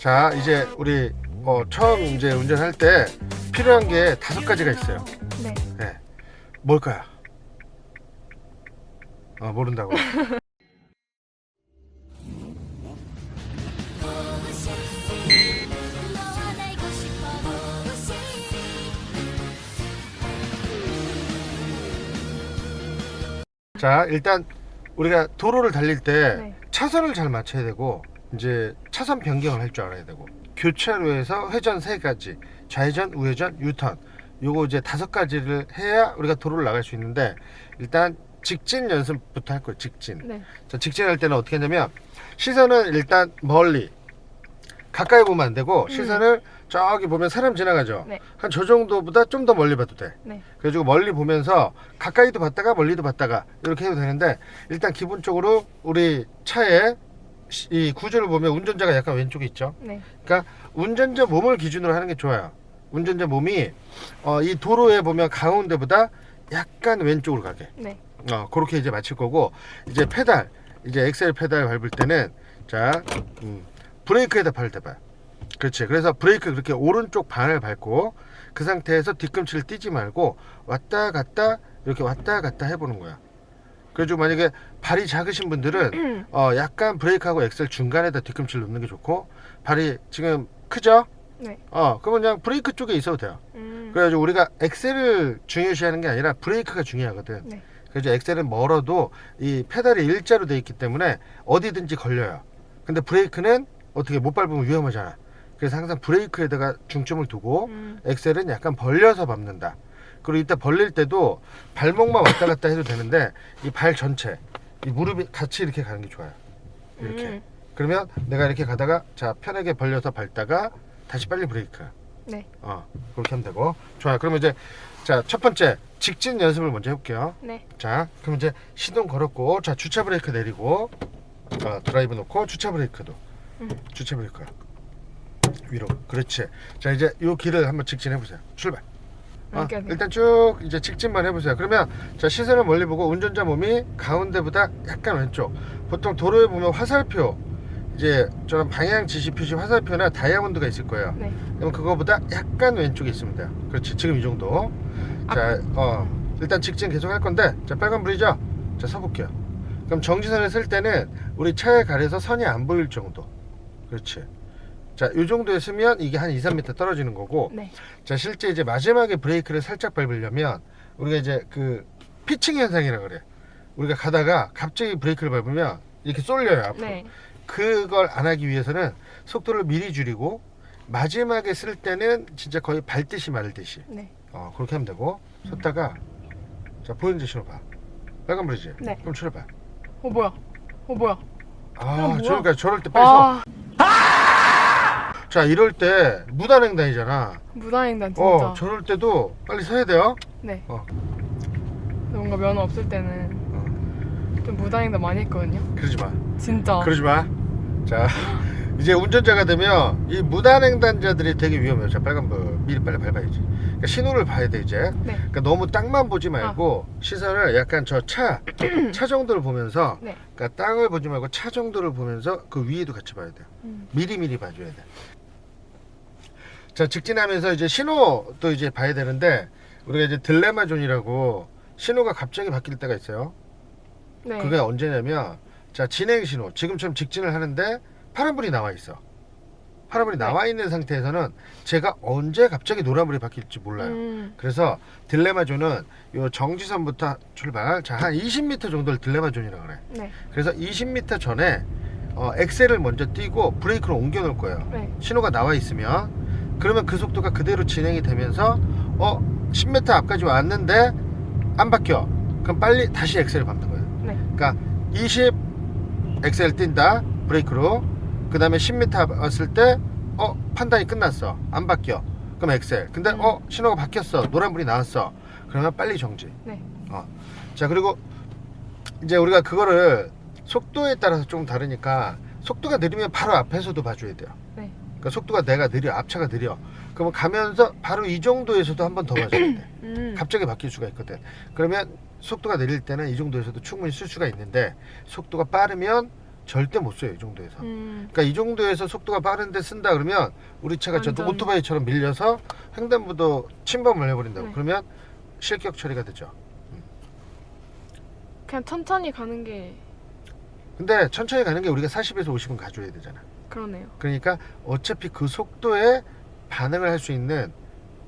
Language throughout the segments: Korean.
자, 이제 우리 처음 이제 운전할 때 필요한 게 5가지가 있어요. 네. 네. 뭘까요? 모른다고. 자, 일단 우리가 도로를 달릴 때 네. 차선을 잘 맞춰야 되고, 이제 차선 변경을 할 줄 알아야 되고, 교차로에서 회전 3가지, 좌회전, 우회전, 유턴, 요거 이제 5가지를 해야 우리가 도로를 나갈 수 있는데, 일단 직진 연습부터 할 거예요. 직진. 네. 자, 직진할 때는 어떻게 하냐면, 시선은 일단 멀리, 가까이 보면 안 되고, 시선을 저기 보면 사람 지나가죠. 네. 한 저 정도보다 좀 더 멀리 봐도 돼. 네. 그래가지고 멀리 보면서 가까이도 봤다가 멀리도 봤다가 이렇게 해도 되는데, 일단 기본적으로 우리 차에 이 구조를 보면 운전자가 약간 왼쪽에 있죠. 네. 그러니까 운전자 몸을 기준으로 하는 게 좋아요. 운전자 몸이 이 도로에 보면 가운데보다 약간 왼쪽으로 가게. 네. 그렇게 이제 맞출 거고, 이제 페달, 이제 엑셀 페달 밟을 때는 자 브레이크에다 발을 대봐요. 그렇지. 그래서 브레이크 그렇게 오른쪽 반을 밟고 그 상태에서 뒤꿈치를 띄지 말고 왔다 갔다 이렇게 왔다 갔다 해보는 거야. 그래가지고 만약에 발이 작으신 분들은 약간 브레이크하고 엑셀 중간에다 뒤꿈치를 놓는 게 좋고, 발이 지금 크죠? 네. 그러면 그냥 브레이크 쪽에 있어도 돼요. 음. 그래가지고 우리가 엑셀을 중요시하는 게 아니라 브레이크가 중요하거든. 네. 그래서 엑셀은 멀어도 이 페달이 일자로 돼 있기 때문에 어디든지 걸려요. 근데 브레이크는 어떻게 못 밟으면 위험하잖아. 그래서 항상 브레이크에다가 중점을 두고 엑셀은 약간 벌려서 밟는다. 그리고 이때 벌릴 때도 발목만 왔다 갔다 해도 되는데 이 발 전체, 이 무릎이 같이 이렇게 가는 게 좋아요. 이렇게. 그러면 내가 이렇게 가다가 자 편하게 벌려서 밟다가 다시 빨리 브레이크. 네. 그렇게 하면 되고. 좋아요. 그러면 이제 자 첫 번째 직진 연습을 먼저 해볼게요. 네. 자, 그럼 이제 시동 걸었고, 자 주차 브레이크 내리고, 드라이브 놓고 주차 브레이크도, 주차 브레이크 위로. 그렇지. 자 이제 요 길을 한번 직진해 보세요. 출발. 오케이. 일단 쭉 이제 직진만 해보세요. 그러면 자 시선을 멀리 보고 운전자 몸이 가운데보다 약간 왼쪽. 보통 도로에 보면 화살표, 이제 저런 방향 지시 표시 화살표나 다이아몬드가 있을 거예요. 네. 그럼 그거보다 약간 왼쪽에 있으면 돼요. 그렇지. 지금 이 정도. 자 일단 직진 계속 할 건데, 자 빨간불이죠. 자 서볼게요. 그럼 정지선을 쓸 때는 우리 차에 가려서 선이 안 보일 정도. 그렇지. 자, 요 정도에 쓰면 이게 한 2, 3m 떨어지는 거고. 네. 자, 실제 이제 마지막에 브레이크를 살짝 밟으려면 우리가 이제 그 피칭 현상이라 그래. 우리가 가다가 갑자기 브레이크를 밟으면 이렇게 쏠려요, 앞으로. 네. 그걸 안 하기 위해서는 속도를 미리 줄이고, 마지막에 쓸 때는 진짜 거의 밟듯이 말듯이. 네. 그렇게 하면 되고, 섰다가 자, 보이는지 신호 봐. 빨간불이지? 네. 그럼 출발. 뭐야? 뭐야? 뭐야? 그러니까 저럴 때 빨리 서. 자, 이럴 때 무단횡단이잖아. 무단횡단 진짜. 저럴 때도 빨리 서야 돼요. 네. 어. 뭔가 면허 없을 때는 좀 무단횡단 많이 했거든요. 그러지 마. 진짜. 그러지 마. 자, 이제 운전자가 되면 이 무단횡단자들이 되게 위험해요. 자, 빨간불 미리 빨리 밟아야지. 그러니까 신호를 봐야 돼 이제. 네. 그러니까 너무 땅만 보지 말고 시선을 약간 저 차 정도를 보면서, 네. 그러니까 땅을 보지 말고 차 정도를 보면서 그 위에도 같이 봐야 돼요. 미리 봐줘야 돼. 자, 직진하면서 이제 신호도 이제 봐야 되는데, 우리가 이제 딜레마 존이라고 신호가 갑자기 바뀔 때가 있어요. 네. 그게 언제냐면, 자 진행 신호, 지금처럼 직진을 하는데 파란불이 나와 있어. 파란불이 나와 있는 상태에서는 제가 언제 갑자기 노란불이 바뀔지 몰라요. 그래서 딜레마 존은 요 정지선부터 출발, 자 한 20m 정도를 딜레마 존이라고 그래. 네. 그래서 20m 전에 엑셀을 먼저 띄고 브레이크를 옮겨 놓을 거예요. 네. 신호가 나와 있으면. 그러면 그 속도가 그대로 진행이 되면서 10m 앞까지 왔는데 안 바뀌어. 그럼 빨리 다시 엑셀을 밟는 거예요. 네. 그러니까 20 엑셀 뛴다 브레이크로. 그 다음에 10m 왔을 때 판단이 끝났어, 안 바뀌어. 그럼 엑셀. 근데 신호가 바뀌었어, 노란불이 나왔어. 그러면 빨리 정지. 네. 자, 그리고 이제 우리가 그거를 속도에 따라서 조금 다르니까, 속도가 느리면 바로 앞에서도 봐줘야 돼요. 네. 그러니까 속도가 내가 느려, 앞차가 느려. 그러면 가면서 바로 이 정도에서도 한 번 더 봐줘야 돼. 갑자기 바뀔 수가 있거든. 그러면 속도가 느릴 때는 이 정도에서도 충분히 쓸 수가 있는데, 속도가 빠르면 절대 못 써요 이 정도에서. 그러니까 이 정도에서 속도가 빠른데 쓴다 그러면 우리 차가 저 완전. 오토바이처럼 밀려서 횡단부도 침범을 해버린다고. 네. 그러면 실격 처리가 되죠. 그냥 천천히 가는 게 근데 천천히 가는 게 우리가 40에서 50은 가져야 되잖아. 그러네요. 그러니까 어차피 그 속도에 반응을 할 수 있는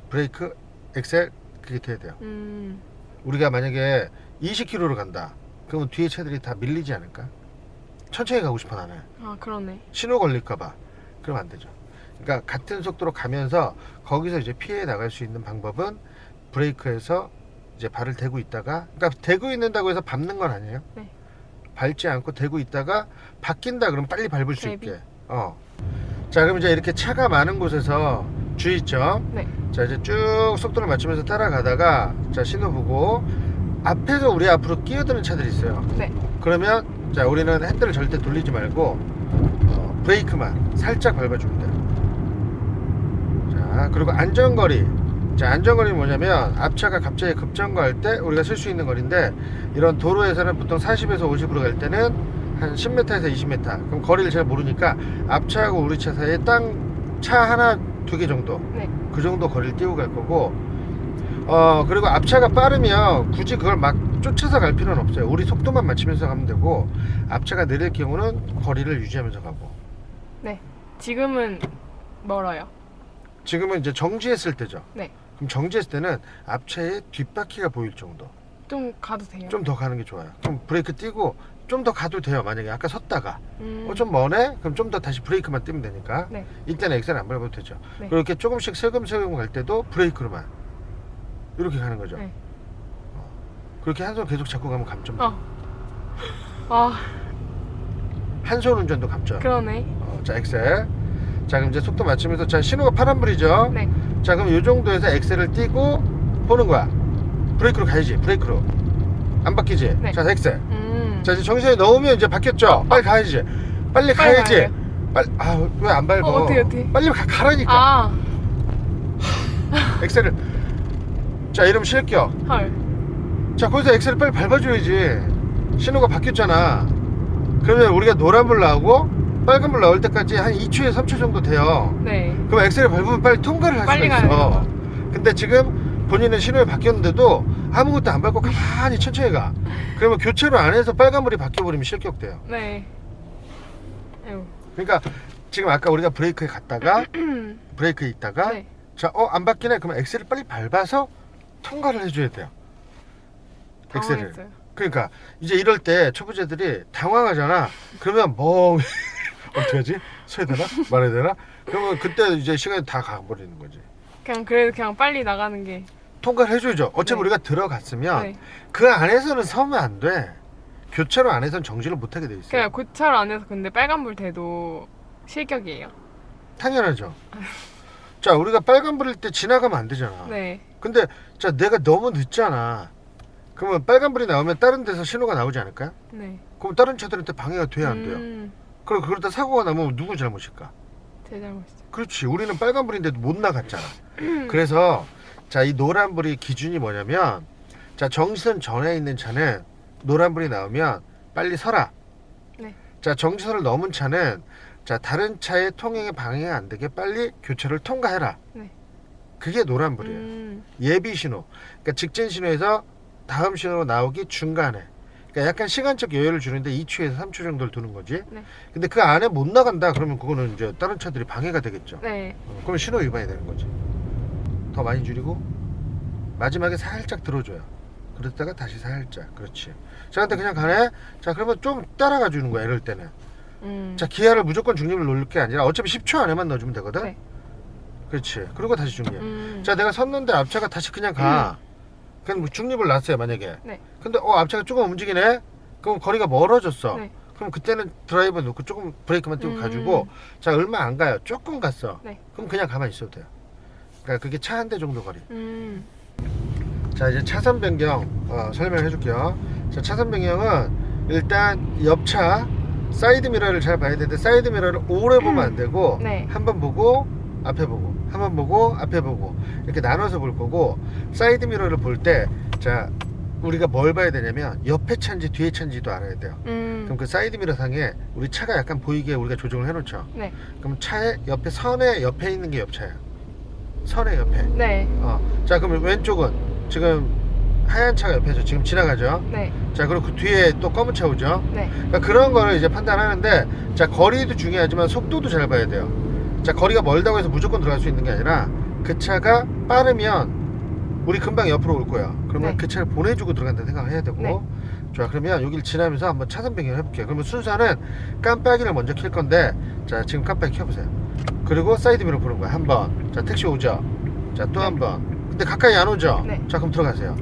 브레이크, 엑셀 그게 돼야 돼요. 우리가 만약에 20km로 간다 그러면 뒤에 차들이 다 밀리지 않을까? 천천히 가고 싶어 나는. 아 그러네. 신호 걸릴까봐. 그러면 안 되죠. 그러니까 같은 속도로 가면서 거기서 이제 피해 나갈 수 있는 방법은 브레이크에서 이제 발을 대고 있다가, 그러니까 대고 있는다고 해서 밟는 건 아니에요. 네. 밟지 않고 대고 있다가 바뀐다 그러면 빨리 밟을 수 대비. 있게. 자 그럼 이제 이렇게 차가 많은 곳에서 주의점. 네. 자 이제 쭉 속도를 맞추면서 따라가다가 자 신호 보고 앞에서 우리 앞으로 끼어드는 차들이 있어요. 네. 그러면 자 우리는 핸들을 절대 돌리지 말고 브레이크만 살짝 밟아주면 돼요. 자 그리고 안전거리. 자 안전거리는 뭐냐면 앞차가 갑자기 급정거할 때 우리가 쓸 수 있는 거리인데, 이런 도로에서는 보통 40에서 50으로 갈 때는 한 10m에서 20m. 그럼 거리를 잘 모르니까 앞차하고 우리 차 사이에 차 하나 두 개 정도, 네. 그 정도 거리를 띄우고 갈 거고, 그리고 앞차가 빠르면 굳이 그걸 막 쫓아서 갈 필요는 없어요. 우리 속도만 맞추면서 가면 되고, 앞차가 느릴 경우는 거리를 유지하면서 가고. 네. 지금은 멀어요. 지금은 이제 정지했을 때죠. 네. 그럼 정지했을 때는 앞차의 뒷바퀴가 보일 정도. 좀 가도 돼요. 좀 더 가는 게 좋아요. 그럼 브레이크 띄고 좀 더 가도 돼요. 만약에 아까 섰다가 좀 뭐 머네? 그럼 좀 더 다시 브레이크만 띄면 되니까. 네. 이때는 엑셀 안 밟아도 되죠. 네. 그리고 이렇게 조금씩 슬금슬금 갈 때도 브레이크로만 이렇게 가는 거죠. 네. 그렇게 한 손 계속 잡고 가면 감점. 아 한 손 운전도 감점. 그러네. 자 엑셀. 자 그럼 이제 속도 맞추면서, 자 신호가 파란불이죠. 네. 자 그럼 이 정도에서 엑셀을 띄고 보는 거야. 브레이크로 가야지. 브레이크로 안 바뀌지. 네. 자 엑셀. 자 이제 정신에 넣으면 이제 바뀌었죠. 빨리 가야지. 빨리 가야지. 빨리. 아 왜 안 밟어? 어떻게? 빨리 가라니까. 아 엑셀을. 자 이러면 실격. 헐. 자 거기서 엑셀을 빨리 밟아줘야지. 신호가 바뀌었잖아. 그러면 우리가 노란불 나오고 빨간불 나올 때까지 한 2초에 3초 정도 돼요. 네. 그럼 엑셀을 밟으면 빨리 통과를 할 빨리 수가 가야 있어. 되는 근데 지금 본인은 신호에 바뀌었는데도 아무것도 안 밟고 가만히 천천히 가. 그러면 교차로 안에서 빨간불이 바뀌어버리면 실격돼요. 네. 에휴. 그러니까 지금 아까 우리가 브레이크에 갔다가 브레이크에 있다가 네. 자 안 바뀌네. 그러면 엑셀을 빨리 밟아서 통과를 해줘야 돼요. 엑셀을. 당황했어요. 그러니까 이제 이럴 때 초보자들이 당황하잖아. 그러면 멍 어떻게 하지? 서야 되나? 말해야 되나? 그러면 그때 이제 시간이 다 가버리는 거지. 그래도 그냥 빨리 나가는 게. 통과를 해줘야죠. 어차피 네. 우리가 들어갔으면 네. 그 안에서는 서면 안 돼. 교차로 안에서는 정지를 못하게 돼 있어요. 그냥 고차로 안에서 근데 빨간불 돼도 실격이에요. 당연하죠. 자 우리가 빨간불일 때 지나가면 안 되잖아. 네. 근데 자 내가 너무 늦잖아. 그러면 빨간불이 나오면 다른 데서 신호가 나오지 않을까요? 네. 그럼 다른 차들한테 방해가 돼야 안 돼요? 그럼 그러다 사고가 나면 누구 잘못일까? 제 잘못이죠. 그렇지. 우리는 빨간불인데도 못 나갔잖아. 그래서 자 이 노란불이 기준이 뭐냐면, 자 정지선 전에 있는 차는 노란불이 나오면 빨리 서라. 네. 자 정지선을 넘은 차는 자 다른 차의 통행에 방해가 안 되게 빨리 교차를 통과해라. 네. 그게 노란불이에요. 예비 신호. 그러니까 직진 신호에서 다음 신호로 나오기 중간에. 그러니까 약간 시간적 여유를 주는데 2초에서 3초 정도를 두는 거지. 네. 근데 그 안에 못 나간다 그러면 그거는 이제 다른 차들이 방해가 되겠죠. 네. 그러면 신호 위반이 되는 거지. 더 많이 줄이고 마지막에 살짝 들어줘요. 그러다가 다시 살짝. 그렇지. 자 근데 그냥 가네. 자 그러면 좀 따라가 주는 거야 이럴 때는. 자 기아를 무조건 중립을 놓을 게 아니라 어차피 10초 안에만 넣어주면 되거든. 네. 그렇지. 그리고 다시 중립. 자 내가 섰는데 앞차가 다시 그냥 가. 그냥 뭐 중립을 놨어요 만약에. 네. 근데 앞차가 조금 움직이네. 그럼 거리가 멀어졌어. 네. 그럼 그때는 드라이버 놓고 조금 브레이크만 띄고 가지고, 자 얼마 안 가요. 조금 갔어. 네. 그럼 그냥 가만히 있어도 돼요. 그러니까 그게 차 한 대 정도 거리. 자 이제 차선 변경 설명해 줄게요. 자 차선 변경은 일단 옆차 사이드 미러를 잘 봐야 되는데, 사이드 미러를 오래 보면 안 되고 네. 한 번 보고 앞에 보고 한 번 보고 앞에 보고 이렇게 나눠서 볼 거고, 사이드 미러를 볼 때 자 우리가 뭘 봐야 되냐면 옆에 차인지 뒤에 차인지도 알아야 돼요. 그럼 그 사이드미러 상에 우리 차가 약간 보이게 우리가 조정을 해놓죠. 네. 그럼 차의 옆에 선의 옆에 있는 게 옆차야. 선의 옆에. 네. 자 그러면 왼쪽은 지금 하얀 차가 옆에서 지금 지나가죠. 네. 자 그리고 그 뒤에 또 검은 차 오죠. 네. 그러니까 그런 거를 이제 판단하는데, 자 거리도 중요하지만 속도도 잘 봐야 돼요. 자 거리가 멀다고 해서 무조건 들어갈 수 있는 게 아니라 그 차가 빠르면 우리 금방 옆으로 올 거야. 그러면 네. 그 차를 보내주고 들어간다는 생각을 해야 되고. 네. 좋아, 그러면 여기를 지나면서 한번 차선 변경을 해볼게요. 그러면 순서는 깜빡이를 먼저 켤 건데, 자 지금 깜빡이 켜보세요. 그리고 사이드미러 보는 거야. 한번. 자 택시 오죠. 자 또 네. 한 번. 근데 가까이 안 오죠. 네. 자 그럼 들어가세요.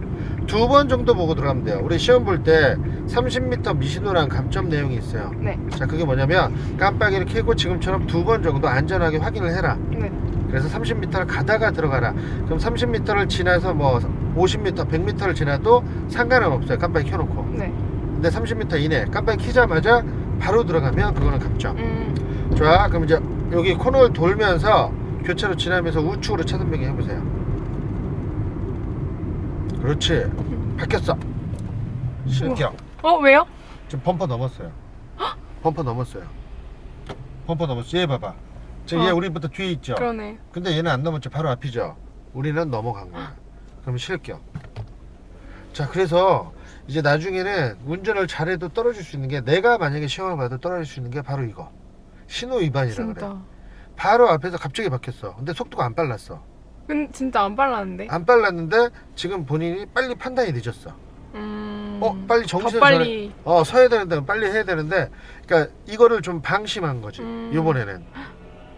2번 정도 보고 들어가면 돼요. 우리 시험 볼 때 30m 미신호랑 감점 내용이 있어요. 네. 자 그게 뭐냐면 깜빡이를 켜고 지금처럼 2번 정도 안전하게 확인을 해라. 네. 그래서 30m를 가다가 들어가라. 그럼 30m를 지나서 뭐 50m, 100m를 지나도 상관은 없어요. 깜빡이 켜놓고. 네. 근데 30m 이내 깜빡이 켜자마자 바로 들어가면 그거는 감점. 좋아, 그럼 이제 여기 코너를 돌면서 교차로 지나면서 우측으로 차선 변경 해보세요. 그렇지. 바뀌었어. 실격. 왜요? 지금 범퍼 넘었어요. 범퍼 넘었어요. 범퍼 넘었어. 얘 봐봐. 지금 얘 우리부터 뒤에 있죠. 그러네. 근데 얘는 안 넘었죠. 바로 앞이죠. 우리는 넘어간 거야. 그럼 실격. 자 그래서 이제 나중에는 운전을 잘해도 떨어질 수 있는 게, 내가 만약에 시험을 봐도 떨어질 수 있는 게 바로 이거, 신호 위반이라 그래. 진짜. 바로 앞에서 갑자기 바뀌었어. 근데 속도가 안 빨랐어. 근데 진짜 안 빨랐는데. 안 빨랐는데 지금 본인이 빨리 판단이 늦었어. 빨리 더 정신을 빨리. 서야 되는데 빨리 해야 되는데, 그러니까 이거를 좀 방심한 거지. 이번에는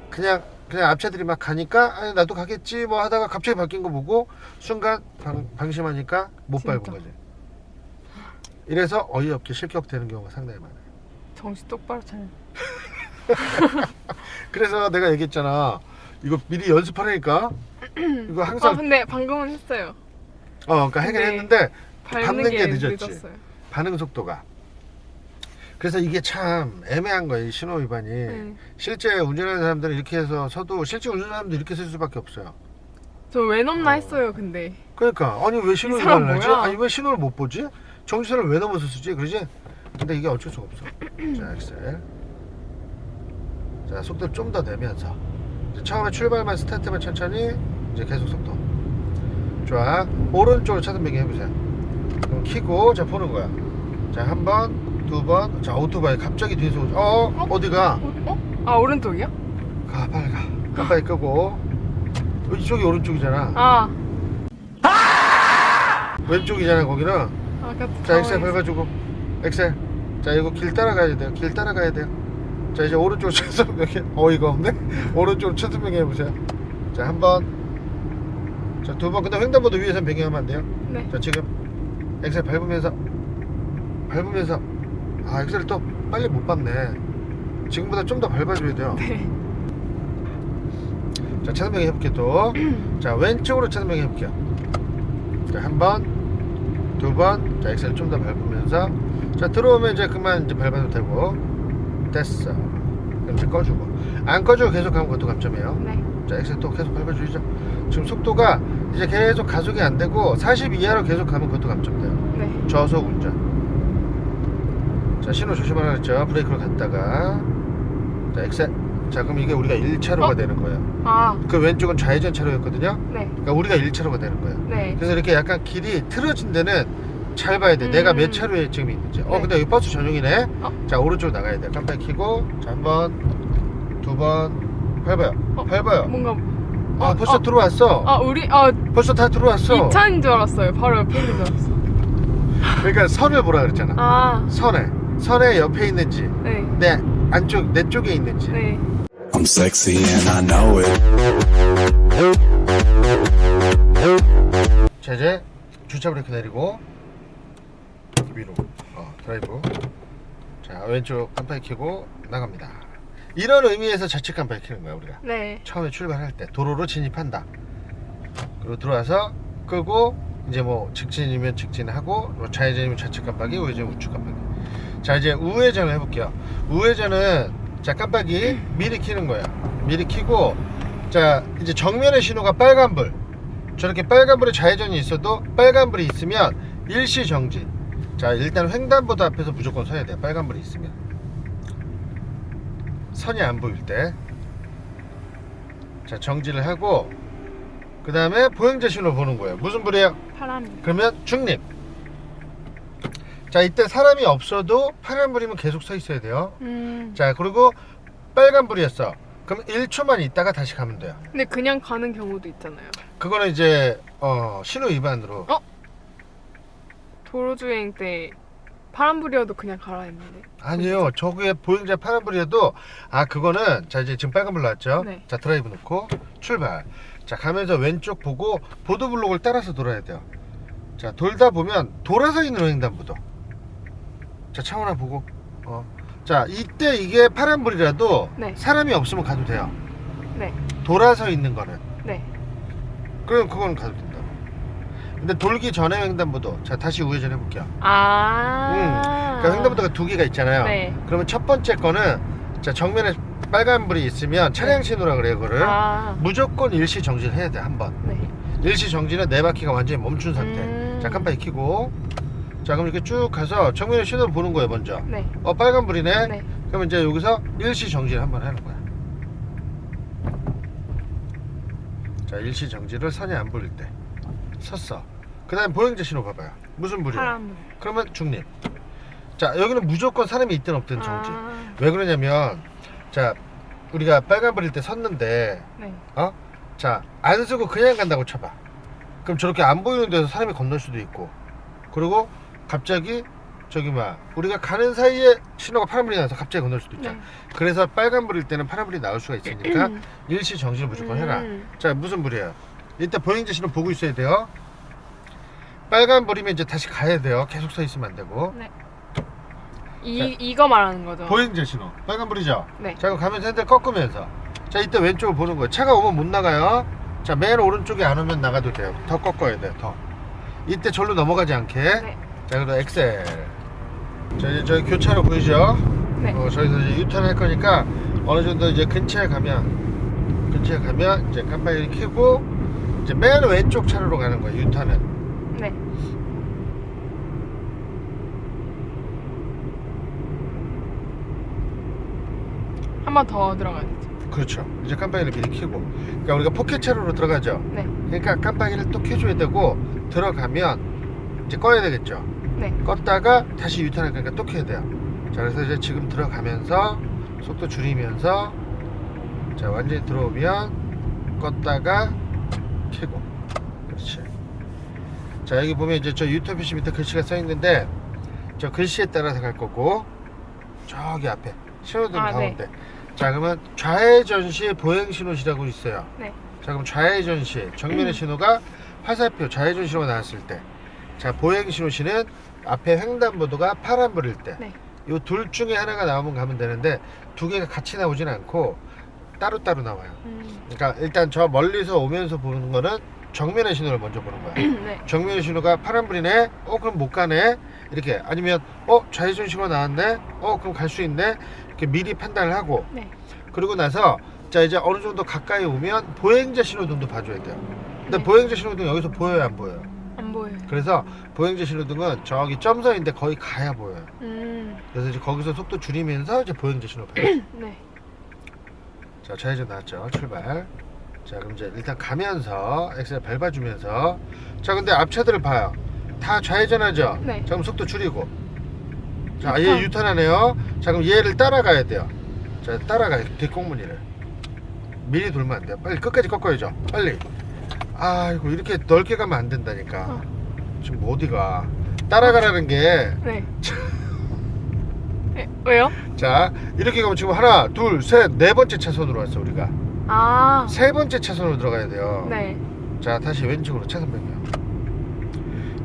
그냥 앞차들이 막 가니까 아니, 나도 가겠지 뭐 하다가 갑자기 바뀐 거 보고 순간 방심하니까 못 진짜. 밟은 거지. 이래서 어이없게 실격되는 경우가 상당히 많아요. 정신 똑바로 차려. 그래서 내가 얘기했잖아, 이거 미리 연습하라니까. 이거 항상 근데 방금은 했어요. 그러니까 하긴 근데 했는데 밟는 밟는 게 게 늦었지. 늦었어요. 반응 속도가. 그래서 이게 참 애매한 거예요, 이 신호 위반이. 실제 운전하는 사람들은 이렇게 해서 서도, 실제 운전하는 사람도 이렇게 쓸 수밖에 없어요. 저 왜 넘나 했어요, 근데. 그러니까 아니 왜 신호 이 사람 위반을 하지? 뭐야? 아니 왜 신호를 못 보지? 정지선을 왜 넘어서 쓰지? 그러지? 근데 이게 어쩔 수가 없어. 자 엑셀. 자 속도를 좀 더 내면서 이제 처음에 출발만 스타트만 천천히, 이제 계속 속도. 좋아, 오른쪽으로 차선 변경 해보세요. 그럼 키고 자 보는 거야. 자 한 번, 두 번. 자 오토바이 갑자기 뒤에서 오죠. 어디가? 오른쪽이요? 가 빨리 가. 깜빡이 끄고. 이쪽이 오른쪽이잖아. 왼쪽이잖아 거기는. 자 엑셀 밟아주고. 엑셀. 자 이거 길 따라가야 돼요. 길 따라가야 돼요. 자 이제 오른쪽으로 차선 변경. 어이가 없네. 오른쪽으로 차선 변경 해보세요. 자 한 번. 자 두 번. 근데 횡단보도 위에선 변경하면 안 돼요. 네. 자 지금 엑셀 밟으면서 엑셀을 또 빨리 못 밟네. 지금보다 좀 더 밟아줘야 돼요. 네. 자 차선 변경 해볼게요. 또 자 왼쪽으로 차선 변경 해볼게요. 자 한 번, 두 번. 자 엑셀 좀 더 밟으면서, 자 들어오면 이제 그만 이제 밟아도 되고. 됐어. 그럼 이제 꺼주고. 안 꺼주고 계속 가면 그것도 감점이에요. 네. 자 엑셀 또 계속 밟아주죠. 지금 속도가 이제 계속 가속이 안 되고 40 이하로 계속 가면 그것도 감점돼요. 네. 저속 운전. 자 신호 조심하라 그랬죠. 브레이크로 갔다가. 자 엑셀. 자 그럼 이게 우리가 1차로가 되는 거예요. 그 왼쪽은 좌회전 차로였거든요. 네. 그러니까 우리가 1차로가 되는 거예요. 네. 그래서 이렇게 약간 길이 틀어진 데는 잘 봐야 돼. 내가 몇 차로에 지금 있는지. 네. 근데 여기 버스 전용이네. 자 오른쪽으로 나가야 돼. 깜빡이 켜고. 자 한 번, 두 번. 밟아요. 밟아요. 뭔가 벌써 들어왔어. 우리 벌써 다 들어왔어. 2차인 줄 알았어요. 바로 옆에 있는 줄 알았어. 그러니까 선을 보라 그랬잖아. 선에 옆에 있는지, 네. 내 안쪽, 내 쪽에 있는지. 네. I'm sexy and I know it. 자 이제 주차 브레이크 내리고 위로 드라이브. 자 왼쪽 깜빡이 켜고 나갑니다. 이런 의미에서 좌측 깜빡이 켜는 거야 우리가. 네. 처음에 출발할 때 도로로 진입한다. 그리고 들어와서 끄고 이제 뭐 직진이면 직진하고, 뭐 좌회전이면 좌측 깜빡이, 우회전이면 우측 깜빡이. 자 이제 우회전을 해볼게요. 우회전은 자 깜빡이 미리 켜는 거야. 미리 켜고, 자 이제 정면의 신호가 빨간불. 저렇게 빨간불에 좌회전이 있어도 빨간불이 있으면 일시 정지. 자, 일단 횡단보도 앞에서 무조건 서야 돼요. 빨간불이 있으면. 선이 안 보일 때. 자, 정지를 하고 그 다음에 보행자 신호 보는 거예요. 무슨 불이에요? 파란. 그러면 중립. 자, 이때 사람이 없어도 파란불이면 계속 서 있어야 돼요. 자, 그리고 빨간불이었어. 그럼 1초만 있다가 다시 가면 돼요. 근데 그냥 가는 경우도 있잖아요. 그거는 이제 신호 위반으로. 도로주행 때 파란불이어도 그냥 가라 했는데. 아니요, 저게 보행자 파란불이어도 그거는 자, 이제 지금 빨간불 나왔죠. 네. 자, 드라이브 놓고 출발. 자, 가면서 왼쪽 보고 보도블록을 따라서 돌아야 돼요. 자, 돌다 보면 돌아서 있는 횡단보도. 자, 창호나 보고. 자, 이때 이게 파란불이라도 네. 사람이 없으면 가도 돼요. 네. 돌아서 있는 거는. 네. 그럼 그건 가도 된다. 근데 돌기 전에 횡단보도. 자, 다시 우회전 해볼게요. 그러니까 횡단보도가 두 개가 있잖아요. 네. 그러면 첫 번째 거는 자, 정면에 빨간불이 있으면 차량 신호라 그래요. 그거를 무조건 일시 정지를 해야 돼. 한 번. 네. 일시 정지는 네 바퀴가 완전히 멈춘 상태. 자, 깜빡이 켜고. 자, 그럼 이렇게 쭉 가서 정면에 신호를 보는 거예요. 먼저. 네. 빨간불이네. 네. 그러면 이제 여기서 일시 정지를 한번 하는 거야. 자, 일시 정지를 선이 안 보일 때 섰어. 그 다음에 보행자 신호 봐봐요. 무슨 불이야? 파란불. 그러면 중립. 자, 여기는 무조건 사람이 있든 없든 정지. 왜 그러냐면 자, 우리가 빨간불일 때 섰는데 네. 자, 안 쓰고 그냥 간다고 쳐봐. 그럼 저렇게 안 보이는 데서 사람이 건널 수도 있고, 그리고 갑자기 우리가 가는 사이에 신호가 파란불이 나서 갑자기 건널 수도 있잖아. 네. 그래서 빨간불일 때는 파란불이 나올 수가 있으니까 일시 정지를 무조건 해라. 자, 무슨 불이에요? 일단 보행자 신호 보고 있어야 돼요. 빨간불이면 이제 다시 가야 돼요. 계속 서 있으면 안 되고. 네. 이거 말하는 거죠. 보행자 신호 빨간불이죠. 네. 자, 그럼 가면서 핸들 꺾으면서 자, 이때 왼쪽을 보는 거예요. 차가 오면 못 나가요. 자, 맨 오른쪽에 안 오면 나가도 돼요. 더 꺾어야 돼요. 더. 이때 절로 넘어가지 않게. 네. 자, 그리고 엑셀. 자, 이제 저희 교차로 보이죠? 네. 저기서 이제 유턴할 거니까 어느 정도 이제 근처에 가면 이제 깜빡이를 켜고 이제 맨 왼쪽 차로로 가는 거예요. 유턴은. 네. 한 번 더 들어가야 되죠. 그렇죠. 이제 깜빡이를 미리 켜고. 그러니까 우리가 포켓 차로로 들어가죠. 네. 그러니까 깜빡이를 또 켜줘야 되고 들어가면 이제 꺼야 되겠죠. 네. 껐다가 다시 유턴할 거니까 또 켜야 돼요. 자, 그래서 이제 지금 들어가면서 속도 줄이면서 자, 완전히 들어오면 껐다가 켜고. 그렇지. 자, 여기 보면 이제 저 유턴 표시 밑에 글씨가 써 있는데 저 글씨에 따라서 갈 거고, 저기 앞에 신호등 가운데. 네. 자, 그러면 좌회전 시 보행 신호시라고 있어요. 네. 자, 그럼 좌회전 시 정면의 신호가 화살표 좌회전 신호가 나왔을 때, 자, 보행 신호 시는 앞에 횡단보도가 파란불일 때, 네. 이 둘 중에 하나가 나오면 가면 되는데 두 개가 같이 나오진 않고 따로따로 나와요. 그러니까 일단 저 멀리서 오면서 보는 거는 정면의 신호를 먼저 보는 거야. 네. 정면의 신호가 파란불이네. 그럼 못 가네. 이렇게. 아니면 좌회전 신호 나왔네. 그럼 갈 수 있네. 이렇게 미리 판단을 하고. 네. 그리고 나서 자, 이제 어느 정도 가까이 오면 보행자 신호등도 봐줘야 돼요. 근데 네. 보행자 신호등 여기서 보여요, 안 보여요? 안 보여요. 그래서 보행자 신호등은 저기 점선인데 거의 가야 보여요. 그래서 이제 거기서 속도 줄이면서 이제 보행자 신호 봐요. 네. 자, 좌회전 나왔죠. 출발. 자, 그럼 이제 일단 가면서 엑셀 밟아주면서. 자, 근데 앞차들을 봐요. 다 좌회전하죠. 네. 자, 그럼 속도 줄이고. 자, 유턴. 얘 유턴하네요. 자, 그럼 얘를 따라가야 돼요. 자, 따라가요. 뒷꽁무니를 미리 돌면 안 돼요. 빨리 끝까지 꺾어야죠. 빨리. 아이고, 이렇게 넓게 가면 안 된다니까. 지금 어디가 따라가라는 게. 네. 네. 왜요? 자, 이렇게 가면 지금 하나, 둘, 셋, 네 번째 차선으로 왔어. 우리가 세 번째 차선으로 들어가야 돼요. 네. 자, 다시 왼쪽으로 차선 변경.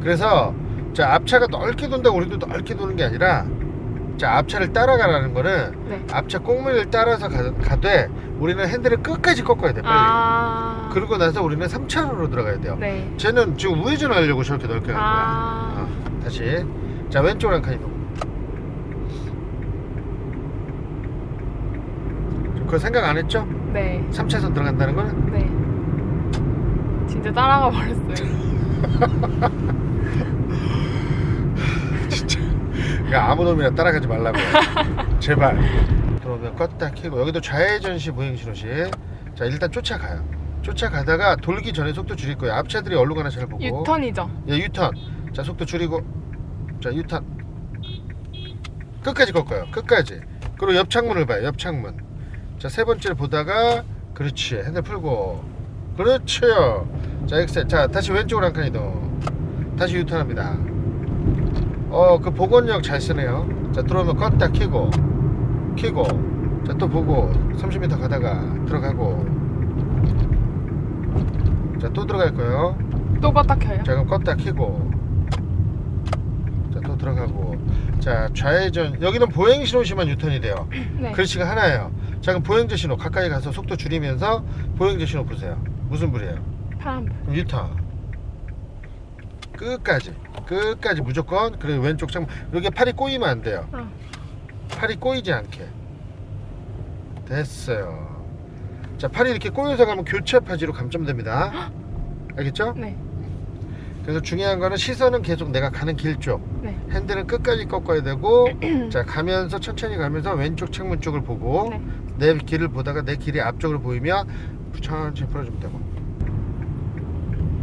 그래서 자, 앞차가 넓게 돈다고 우리도 넓게 도는 게 아니라, 자, 앞차를 따라가라는 거는 네. 앞차 꽁무니를 따라서 가되 우리는 핸들을 끝까지 꺾어야 돼. 빨리. 그러고 나서 우리는 3차로로 들어가야 돼요. 네. 쟤는 지금 우회전 하려고 저렇게 넓게 간 거야. 다시. 자, 왼쪽으로 한 칸 이동. 그거 생각 안 했죠? 네. 3차선 들어간다는 거는? 네. 진짜 따라가 버렸어요. 야, 아무 놈이나 따라가지 말라고. 제발. 그러면 껐다 켜고 여기도 좌회전시 보행신호시. 자, 일단 쫓아가요. 쫓아가다가 돌기 전에 속도 줄일 거예요. 앞차들이 어디로 가나 잘 보고. 유턴이죠. 예, 유턴. 자, 속도 줄이고. 자, 유턴. 끝까지 꺾어요. 끝까지. 그리고 옆 창문을 봐요. 옆 창문. 자, 세 번째를 보다가 그렇지. 핸들 풀고. 그렇죠. 자, 엑셀. 자, 다시 왼쪽으로 한 칸 이동. 다시 유턴합니다. 그 복원력 잘 쓰네요. 자, 들어오면 껐다 켜고. 켜고. 자, 또 보고 30m 가다가 들어가고. 자, 또 들어갈 거예요. 또 껐다 켜요. 자, 그럼 껐다 켜고. 자, 또 들어가고. 자, 좌회전. 여기는 보행신호시만 유턴이 돼요. 네. 글씨가 하나예요. 자, 그럼 보행자 신호 가까이 가서 속도 줄이면서 보행자 신호 보세요. 무슨 불이에요? 파란불. 그럼 유턴. 끝까지 무조건. 그리고 왼쪽 창문. 여기 팔이 꼬이면 안 돼요. 팔이 꼬이지 않게. 됐어요. 자, 팔이 이렇게 꼬여서 가면 교차 파지로 감점됩니다. 알겠죠? 네. 그래서 중요한 거는 시선은 계속 내가 가는 길 쪽. 네. 핸들은 끝까지 꺾어야 되고. 자, 가면서 천천히 가면서 왼쪽 창문 쪽을 보고. 네. 내 길을 보다가 내 길이 앞쪽으로 보이면 천천히 풀어주면 되고.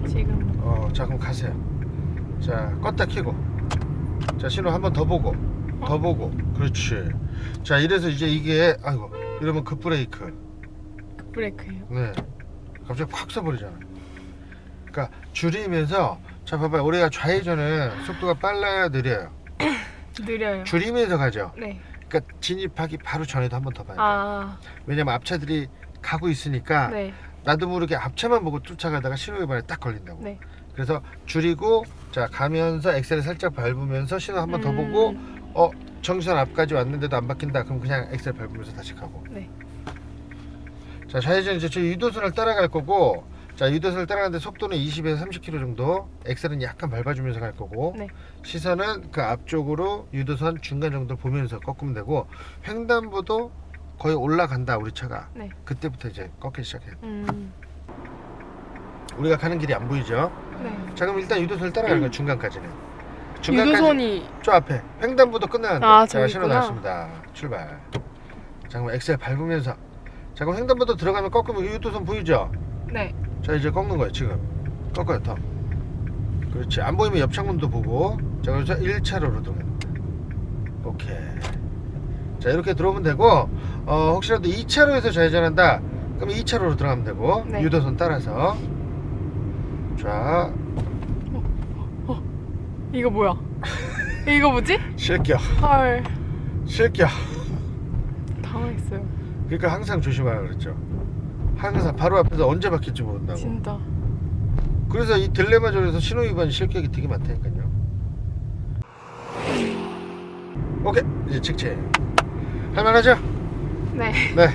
지금. 자, 그럼 가세요. 자, 껐다 켜고. 자, 신호 한 번 더 보고. 더 보고. 그렇지. 자, 이래서 이제 이게 아이고 이러면 급브레이크. 브레이크예요. 네. 갑자기 확 써버리잖아. 그러니까 줄이면서. 자, 봐봐요. 우리가 좌회전은 속도가 빨라야 느려요. 느려요. 줄이면서 가죠. 네. 그러니까 진입하기 바로 전에도 한 번 더 봐야 돼. 아. 왜냐면 앞차들이 가고 있으니까. 네. 나도 모르게 앞차만 보고 쫓아가다가 신호위반에 딱 걸린다고. 네. 그래서 줄이고. 자, 가면서 엑셀을 살짝 밟으면서 신호 한 번 더 보고. 정선 앞까지 왔는데도 안 바뀐다. 그럼 그냥 엑셀 밟으면서 다시 가고. 네. 자, 좌회전 이제 저 유도선을 따라갈 거고. 자, 유도선을 따라가는데 속도는 20에서 30km 정도. 엑셀은 약간 밟아주면서 갈 거고. 네. 시선은 그 앞쪽으로 유도선 중간 정도를 보면서 꺾으면 되고. 횡단보도 거의 올라간다 우리 차가. 네. 그때부터 이제 꺾기 시작해요. 우리가 가는 길이 안 보이죠? 네. 자, 그럼 일단 유도선을 따라가는 거예요. 중간까지는. 중간까지 유도선이. 저 앞에 횡단보도 끝나는데. 아, 자, 저기 신호 있구나. 나왔습니다. 출발. 자, 그럼 엑셀 밟으면서. 자, 그럼 횡단보도 들어가면 꺾으면 유도선 보이죠? 네. 자, 이제 꺾는 거예요. 지금 꺾어요. 더. 그렇지. 안 보이면 옆 창문도 보고. 자, 그래서 1차로로 들어갑니다. 오케이. 자, 이렇게 들어오면 되고. 혹시라도 2차로에서 좌회전한다 그럼 2차로로 들어가면 되고. 네. 유도선 따라서. 자, 이거 뭐야? 이거 뭐지? 실격. 헐. 실격. 당황했어요. 그러니까 항상 조심하라 그랬죠. 항상 바로 앞에서 언제 바뀔지 모른다고. 진짜. 그래서 이 딜레마존에서 신호위반 실격이 되게 많다니까요. 오케이, 이제 직진. 할만하죠? 네. 네.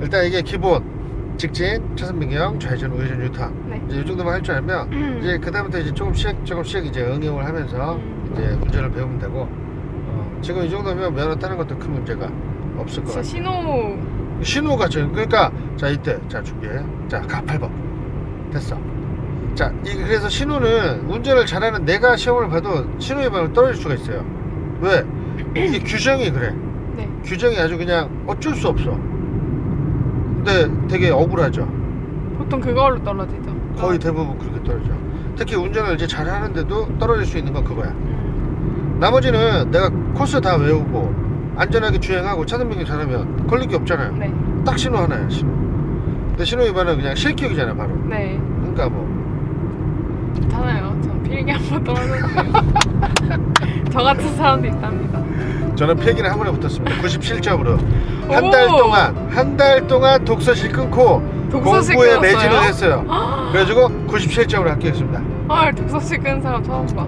일단 이게 기본 직진, 차선 변경, 좌회전, 우회전, 유턴. 네. 이제 이 정도만 할 줄 알면 이제 그 다음부터 이제 조금씩 이제 응용을 하면서 이제 운전을 배우면 되고. 지금 이 정도면 면허 따는 것도 큰 문제가 없을 것 진짜 같아요. 신호가 그러니까 자, 이때 자 준비해. 자, 가 8번. 됐어. 자, 그래서 신호는 운전을 잘하는 내가 시험을 봐도 신호 위반을 떨어질 수가 있어요. 왜? 이게 규정이 그래. 네. 규정이 아주 그냥 어쩔 수 없어. 근데 되게 억울하죠. 보통 그걸로 떨어지죠. 거의 대부분 그렇게 떨어져. 특히 운전을 이제 잘하는데도 떨어질 수 있는 건 그거야. 나머지는 내가 코스 다 외우고 안전하게 주행하고 차선 변경 잘하면 걸릴 게 없잖아요. 네. 딱 신호 하나야, 신호. 근데 신호 위반은 그냥 실격이잖아, 바로. 네. 그러니까 뭐. 괜찮아요. 전 필기 한번 떨어졌어요. 저 같은 사람도 있답니다. 저는 필기를 한 번에 붙었습니다. 97점으로. 오! 한 달 동안 독서실 끊고 독서실 공부에 끊었어요? 매진을 했어요. 그래가지고 97점으로 합격했습니다. 헐, 독서실 끈 사람 처음 봐.